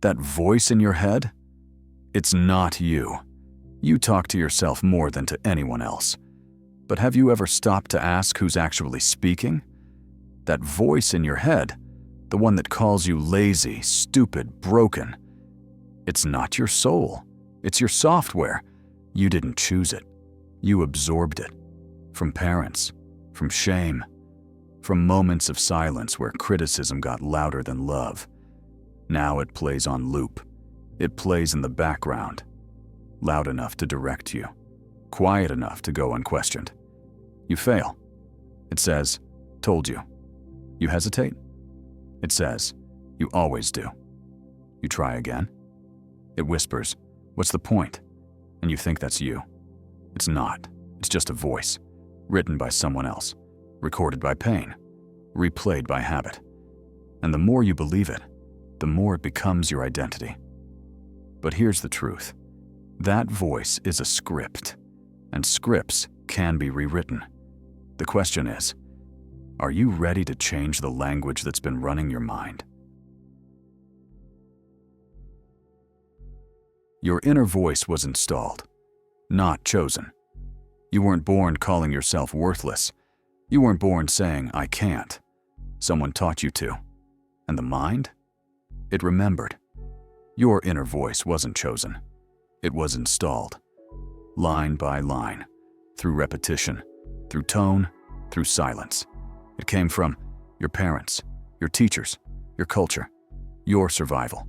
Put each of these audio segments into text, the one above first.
That voice in your head? It's not you. You talk to yourself more than to anyone else. But have you ever stopped to ask who's actually speaking? That voice in your head, the one that calls you lazy, stupid, broken. It's not your soul. It's your software. You didn't choose it. You absorbed it. From parents, from shame, from moments of silence where criticism got louder than love. Now it plays on loop. It plays in the background, loud enough to direct you, quiet enough to go unquestioned. You fail. It says, told you. You hesitate. It says, you always do. You try again. It whispers, what's the point? And you think that's you. It's not. It's just a voice, written by someone else, recorded by pain, replayed by habit. And the more you believe it, the more it becomes your identity. But here's the truth. That voice is a script, and scripts can be rewritten. The question is, are you ready to change the language that's been running your mind? Your inner voice was installed, not chosen. You weren't born calling yourself worthless. You weren't born saying, I can't. Someone taught you to. And the mind? It remembered. Your inner voice wasn't chosen. It was installed. Line by line, through repetition, through tone, through silence. It came from your parents, your teachers, your culture, your survival.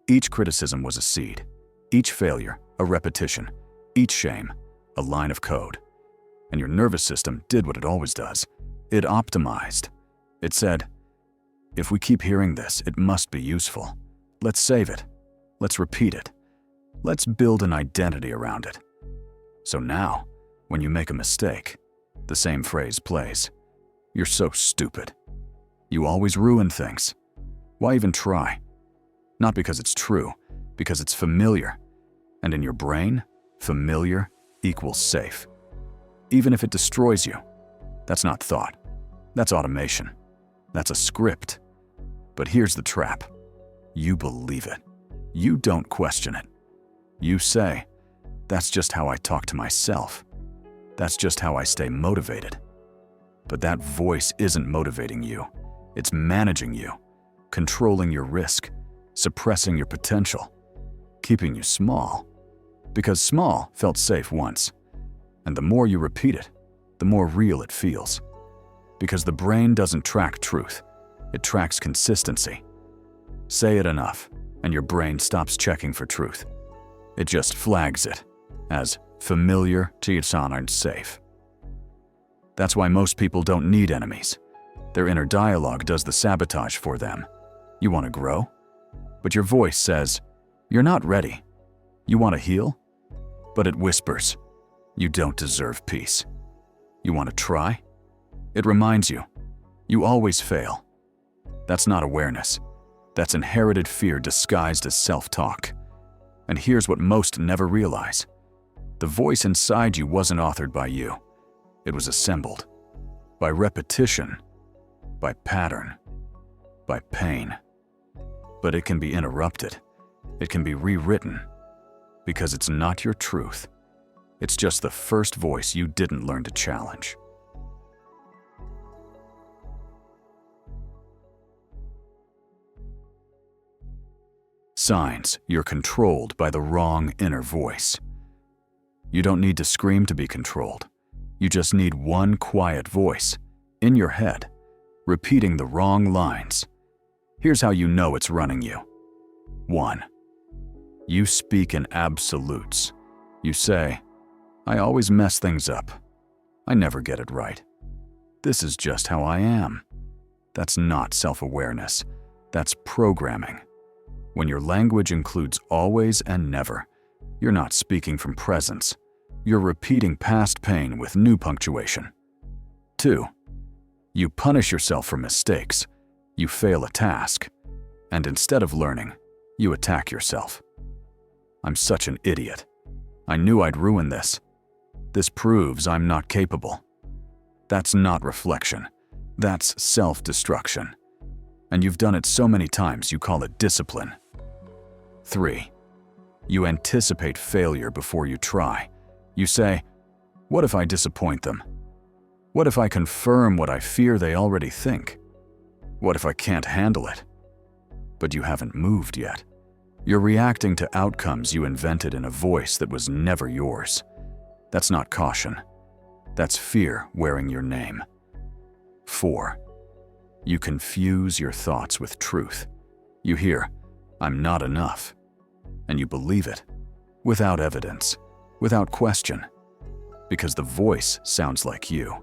Each criticism was a seed. Each failure, a repetition. Each shame, a line of code. And your nervous system did what it always does. It optimized. It said, if we keep hearing this, it must be useful. Let's save it. Let's repeat it. Let's build an identity around it. So now, when you make a mistake, the same phrase plays. You're so stupid. You always ruin things. Why even try? Not because it's true, because it's familiar. And in your brain, familiar equals safe. Even if it destroys you, that's not thought. That's automation. That's a script. But here's the trap. You believe it. You don't question it. You say, that's just how I talk to myself. That's just how I stay motivated. But that voice isn't motivating you. It's managing you, controlling your risk, suppressing your potential, keeping you small. Because small felt safe once. And the more you repeat it, the more real it feels. Because the brain doesn't track truth. It tracks consistency. Say it enough, and your brain stops checking for truth. It just flags it as familiar to aren't safe. That's why most people don't need enemies. Their inner dialogue does the sabotage for them. You want to grow? But your voice says, you're not ready. You want to heal? But it whispers, you don't deserve peace. You want to try? It reminds you, you always fail. That's not awareness. That's inherited fear disguised as self-talk. And here's what most never realize. The voice inside you wasn't authored by you. It was assembled by repetition, by pattern, by pain. But it can be interrupted. It can be rewritten. Because it's not your truth. It's just the first voice you didn't learn to challenge. Signs you're controlled by the wrong inner voice. You don't need to scream to be controlled. You just need one quiet voice, in your head, repeating the wrong lines. Here's how you know it's running you. 1. You speak in absolutes. You say, I always mess things up. I never get it right. This is just how I am. That's not self-awareness. That's programming. When your language includes always and never, you're not speaking from presence. You're repeating past pain with new punctuation. 2. You punish yourself for mistakes. You fail a task. And instead of learning, you attack yourself. I'm such an idiot. I knew I'd ruin this. This proves I'm not capable. That's not reflection. That's self-destruction. And you've done it so many times you call it discipline. 3. You anticipate failure before you try. You say, what if I disappoint them? What if I confirm what I fear they already think? What if I can't handle it? But you haven't moved yet. You're reacting to outcomes you invented in a voice that was never yours. That's not caution. That's fear wearing your name. 4. You confuse your thoughts with truth. You hear, I'm not enough. And you believe it, without evidence, without question. Because the voice sounds like you.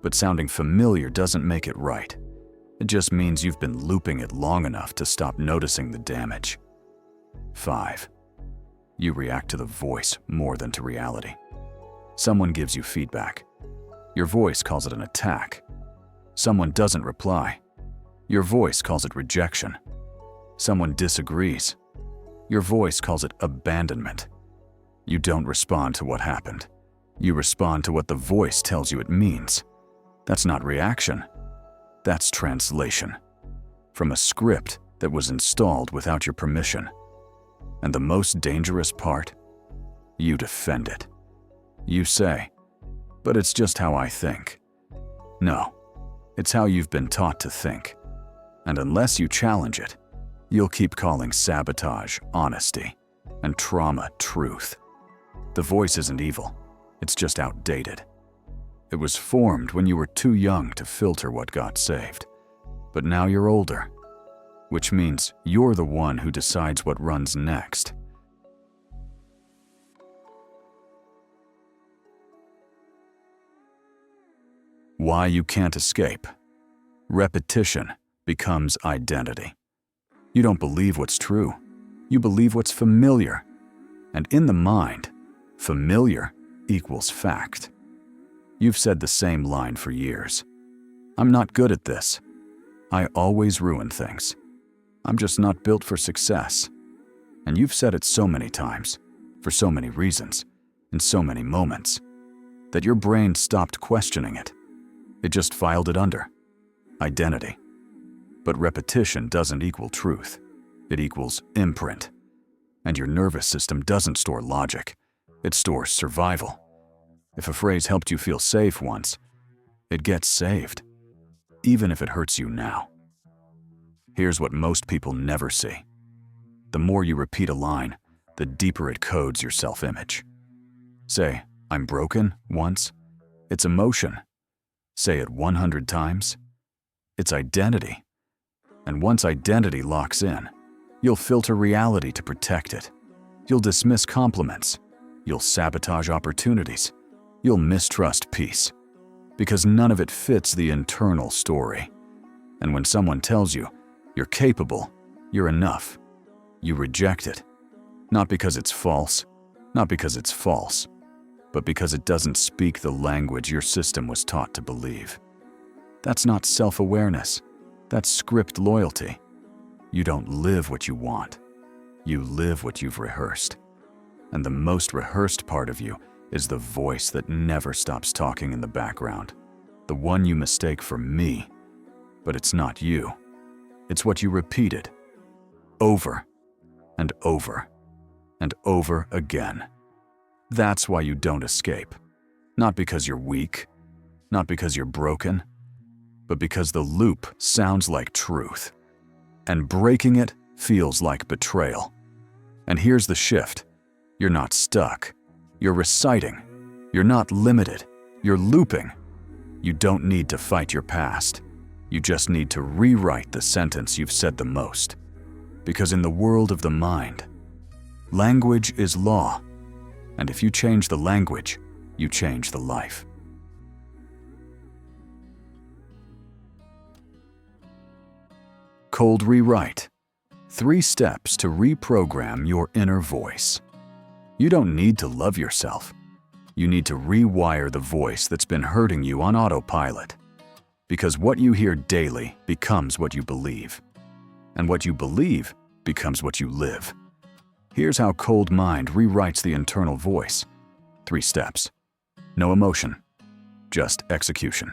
But sounding familiar doesn't make it right. It just means you've been looping it long enough to stop noticing the damage. 5. You react to the voice more than to reality. Someone gives you feedback. Your voice calls it an attack. Someone doesn't reply. Your voice calls it rejection. Someone disagrees. Your voice calls it abandonment. You don't respond to what happened. You respond to what the voice tells you it means. That's not reaction. That's translation. From a script that was installed without your permission. And the most dangerous part? You defend it. You say, but it's just how I think. No, it's how you've been taught to think. And unless you challenge it, you'll keep calling sabotage honesty and trauma truth. The voice isn't evil, it's just outdated. It was formed when you were too young to filter what got saved. But now you're older, which means you're the one who decides what runs next. Why you can't escape. Repetition becomes identity. You don't believe what's true. You believe what's familiar. And in the mind, familiar equals fact. You've said the same line for years. I'm not good at this. I always ruin things. I'm just not built for success. And you've said it so many times, for so many reasons, in so many moments, that your brain stopped questioning it. It just filed it under identity. But repetition doesn't equal truth. It equals imprint. And your nervous system doesn't store logic. It stores survival. If a phrase helped you feel safe once, it gets saved, even if it hurts you now. Here's what most people never see. The more you repeat a line, the deeper it codes your self-image. Say, I'm broken, once. It's emotion. Say it 100 times. It's identity. And once identity locks in, you'll filter reality to protect it. You'll dismiss compliments. You'll sabotage opportunities. You'll mistrust peace. Because none of it fits the internal story. And when someone tells you, you're capable, you're enough, you reject it. Not because it's false, not because it's false, but because it doesn't speak the language your system was taught to believe. That's not self-awareness. That's script loyalty. You don't live what you want. You live what you've rehearsed. And the most rehearsed part of you is the voice that never stops talking in the background. The one you mistake for me. But it's not you. It's what you repeated. Over and over and over again. That's why you don't escape. Not because you're weak, not because you're broken, but because the loop sounds like truth. And breaking it feels like betrayal. And here's the shift. You're not stuck. You're reciting. You're not limited. You're looping. You don't need to fight your past. You just need to rewrite the sentence you've said the most. Because in the world of the mind, language is law. And if you change the language, you change the life. Cold rewrite. 3 steps to reprogram your inner voice. You don't need to love yourself. You need to rewire the voice that's been hurting you on autopilot. Because what you hear daily becomes what you believe. And what you believe becomes what you live. Here's how Cold Mind rewrites the internal voice. 3 steps. No emotion, just execution.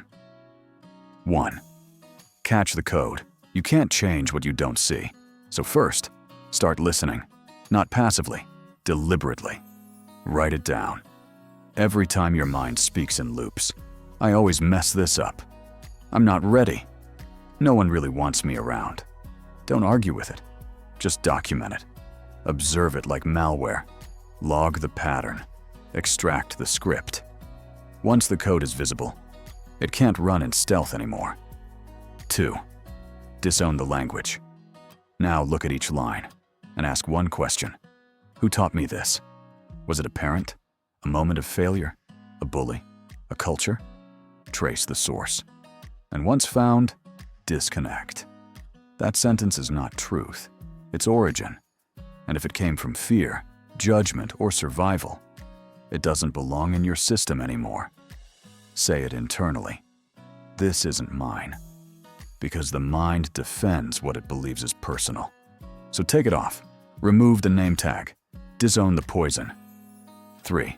1. Catch the code. You can't change what you don't see. So first, start listening. Not passively, deliberately. Write it down. Every time your mind speaks in loops, I always mess this up. I'm not ready. No one really wants me around. Don't argue with it. Just document it. Observe it like malware. Log the pattern. Extract the script. Once the code is visible, it can't run in stealth anymore. 2. Disown the language. Now look at each line and ask one question. Who taught me this? Was it a parent? A moment of failure? A bully? A culture? Trace the source. And once found, disconnect. That sentence is not truth. It's origin. And if it came from fear, judgment, or survival, it doesn't belong in your system anymore. Say it internally. This isn't mine. Because the mind defends what it believes is personal. So take it off. Remove the name tag. Disown the poison. 3.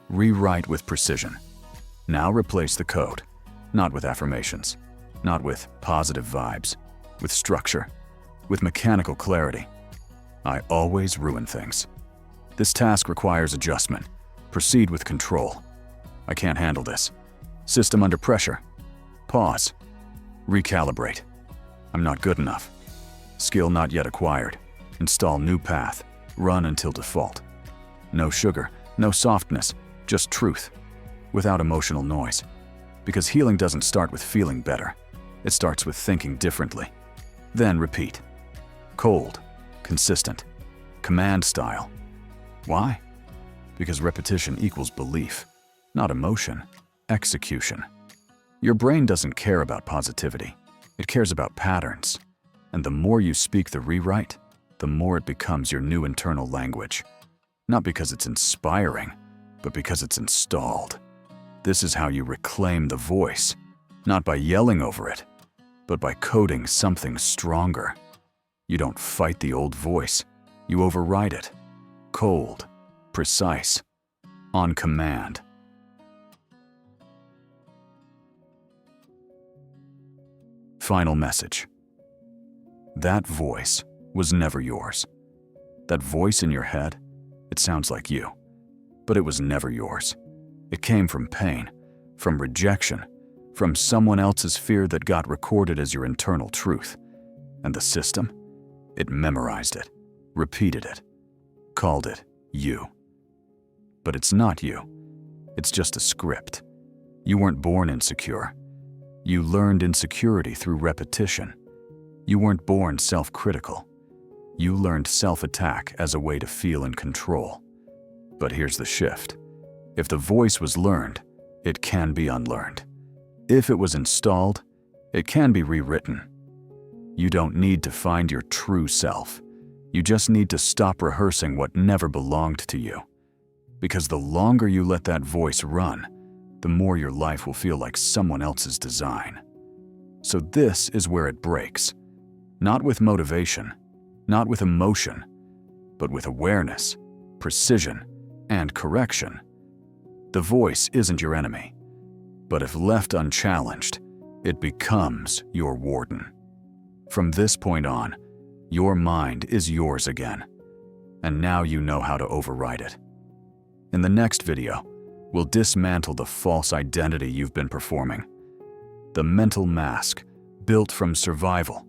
Rewrite with precision. Now replace the code. Not with affirmations. Not with positive vibes. With structure. With mechanical clarity. I always ruin things. This task requires adjustment. Proceed with control. I can't handle this. System under pressure. Pause. Recalibrate. I'm not good enough. Skill not yet acquired. Install new path. Run until default. No sugar, no softness, just truth. Without emotional noise. Because healing doesn't start with feeling better. It starts with thinking differently. Then repeat. Cold, consistent, command style. Why? Because repetition equals belief, not emotion, execution. Your brain doesn't care about positivity. It cares about patterns. And the more you speak the rewrite, the more it becomes your new internal language. Not because it's inspiring, but because it's installed. This is how you reclaim the voice, not by yelling over it, but by coding something stronger. You don't fight the old voice, you override it. Cold, precise, on command. Final message. That voice was never yours. That voice in your head, it sounds like you, but it was never yours. It came from pain, from rejection, from someone else's fear that got recorded as your internal truth. And the system? It memorized it, repeated it, called it you. But it's not you. It's just a script. You weren't born insecure. You learned insecurity through repetition. You weren't born self-critical. You learned self-attack as a way to feel in control. But here's the shift. If the voice was learned, it can be unlearned. If it was installed, it can be rewritten. You don't need to find your true self. You just need to stop rehearsing what never belonged to you. Because the longer you let that voice run, the more your life will feel like someone else's design. So this is where it breaks. Not with motivation, not with emotion, but with awareness, precision, and correction. The voice isn't your enemy, but if left unchallenged, it becomes your warden. From this point on, your mind is yours again, and now you know how to override it. In the next video, we'll dismantle the false identity you've been performing. The mental mask built from survival,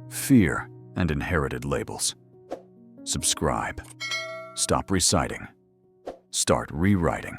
fear, and inherited labels. Subscribe. Stop reciting. Start rewriting.